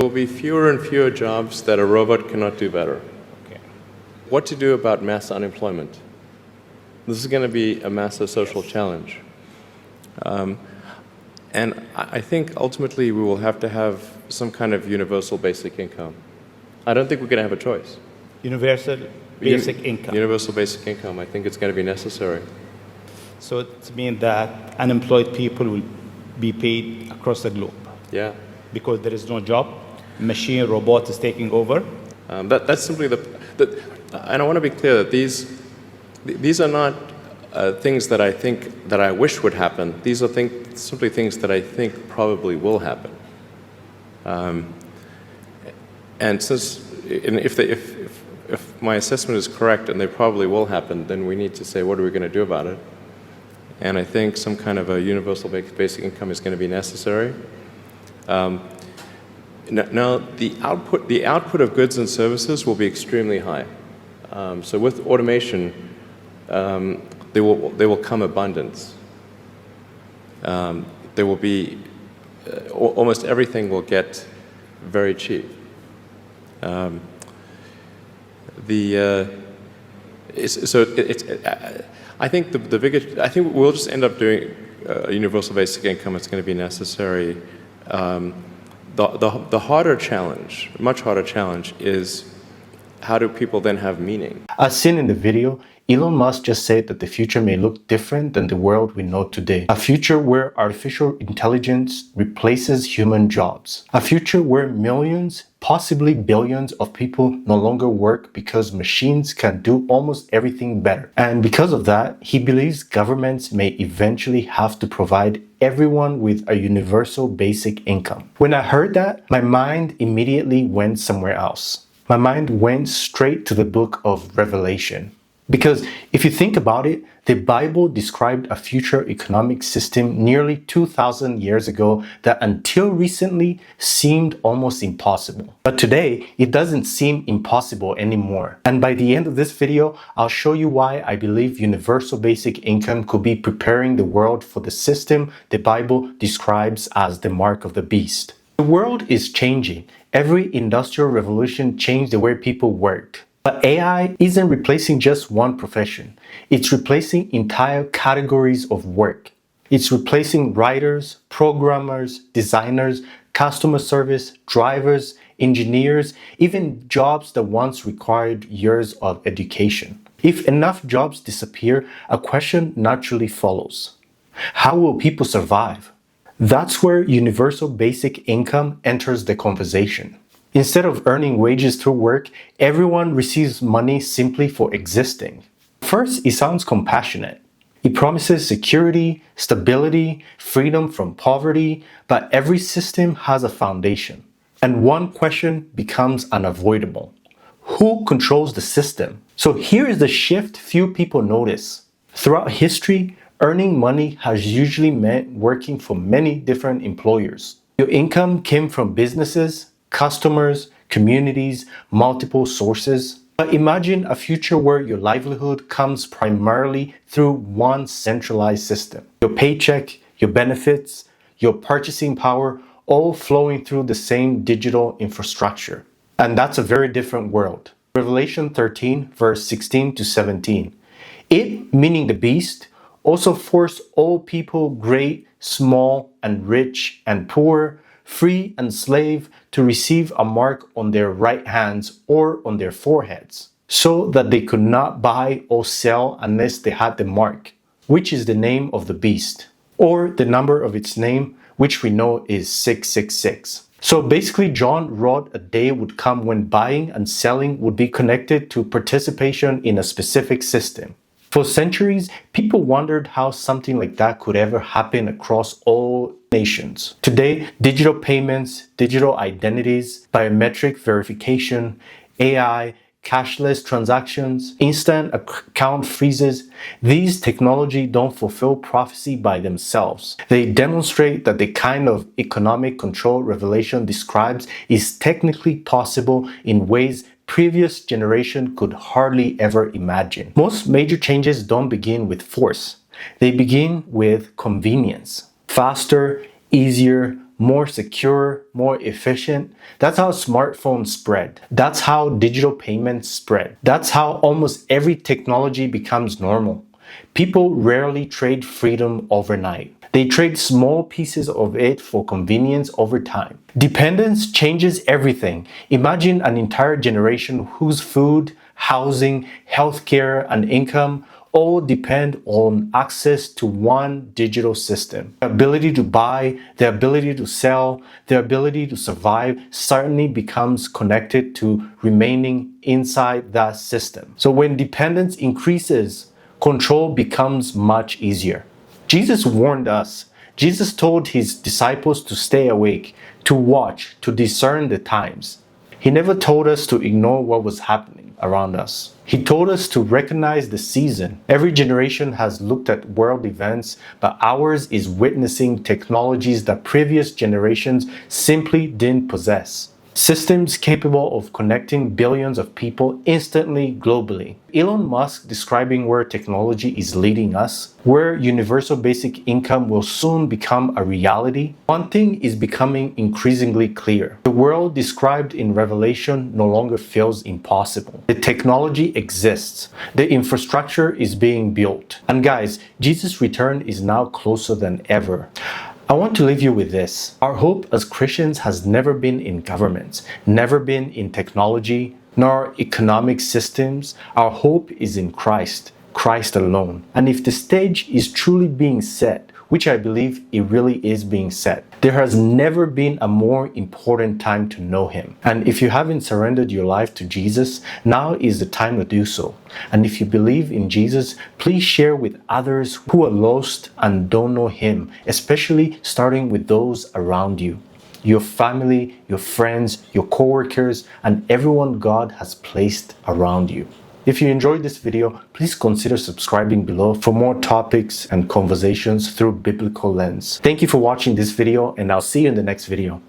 There will be fewer and fewer jobs that a robot cannot do better. Okay. What to do about mass unemployment? This is going to be a massive social challenge. And I think ultimately we will have to have some kind of universal basic income. I don't think we're going to have a choice. Universal basic income. Universal basic income, I think it's going to be necessary. So it means that unemployed people will be paid across the globe. Yeah. Because there is no job, machine, robot is taking over. That's simply and I want to be clear that these are not things that I think that I wish would happen. These are simply things that I think probably will happen. And if my assessment is correct and they probably will happen, then we need to say, what are we going to do about it? And I think some kind of a universal basic income is going to be necessary. Now, the output of goods and services will be extremely high. So with automation, there will come abundance. There will be almost everything will get very cheap. I think I think we'll just end up doing a universal basic income. It's going to be necessary. The harder challenge, much harder challenge, is how do people then have meaning? As seen in the video, Elon Musk just said that the future may look different than the world we know today. A future where artificial intelligence replaces human jobs. A future where millions, possibly billions of people no longer work because machines can do almost everything better. And because of that, he believes governments may eventually have to provide everyone with a universal basic income. When I heard that, my mind immediately went somewhere else. My mind went straight to the book of Revelation. Because if you think about it, the Bible described a future economic system nearly 2,000 years ago that until recently seemed almost impossible. But today, it doesn't seem impossible anymore. And by the end of this video, I'll show you why I believe universal basic income could be preparing the world for the system the Bible describes as the mark of the beast. The world is changing. Every industrial revolution changed the way people worked. But AI isn't replacing just one profession. It's replacing entire categories of work. It's replacing writers, programmers, designers, customer service, drivers, engineers, even jobs that once required years of education. If enough jobs disappear, a question naturally follows. How will people survive? That's where universal basic income enters the conversation. Instead of earning wages through work, everyone receives money simply for existing. First, it sounds compassionate. It promises security, stability, freedom from poverty, but every system has a foundation. And one question becomes unavoidable. Who controls the system? So here is the shift few people notice. Throughout history, earning money has usually meant working for many different employers. Your income came from businesses, customers, communities, multiple sources. But imagine a future where your livelihood comes primarily through one centralized system. Your paycheck, your benefits, your purchasing power, all flowing through the same digital infrastructure. And that's a very different world. Revelation 13, verse 16 to 17. It, meaning the beast, also forced all people, great, small, and rich and poor, free and slave, to receive a mark on their right hands or on their foreheads, so that they could not buy or sell unless they had the mark, which is the name of the beast, or the number of its name, which we know is 666. So basically, John wrote a day would come when buying and selling would be connected to participation in a specific system. For centuries, people wondered how something like that could ever happen across all nations. Today, digital payments, digital identities, biometric verification, AI, cashless transactions, instant account freezes, these technology don't fulfill prophecy by themselves. They demonstrate that the kind of economic control Revelation describes is technically possible in ways previous generation could hardly ever imagine. Most major changes don't begin with force. They begin with convenience. Faster, easier, more secure, more efficient. That's how smartphones spread. That's how digital payments spread. That's how almost every technology becomes normal. People rarely trade freedom overnight. They trade small pieces of it for convenience over time. Dependence changes everything. Imagine an entire generation whose food, housing, healthcare, and income all depend on access to one digital system. The ability to buy, the ability to sell, the ability to survive certainly becomes connected to remaining inside that system. So when dependence increases, control becomes much easier. Jesus warned us. Jesus told his disciples to stay awake, to watch, to discern the times. He never told us to ignore what was happening around us. He told us to recognize the season. Every generation has looked at world events, but ours is witnessing technologies that previous generations simply didn't possess. Systems capable of connecting billions of people instantly globally. Elon Musk describing where technology is leading us, where universal basic income will soon become a reality. One thing is becoming increasingly clear. The world described in Revelation no longer feels impossible. The technology exists. The infrastructure is being built. And guys, Jesus' return is now closer than ever. I want to leave you with this. Our hope as Christians has never been in governments, never been in technology, nor economic systems. Our hope is in Christ, Christ alone. And if the stage is truly being set, which I believe it really is being set, there has never been a more important time to know him. And if you haven't surrendered your life to Jesus, now is the time to do so. And if you believe in Jesus, please share with others who are lost and don't know him, especially starting with those around you. Your family, your friends, your coworkers, and everyone God has placed around you. If you enjoyed this video, please consider subscribing below for more topics and conversations through biblical lens. Thank you for watching this video, and I'll see you in the next video.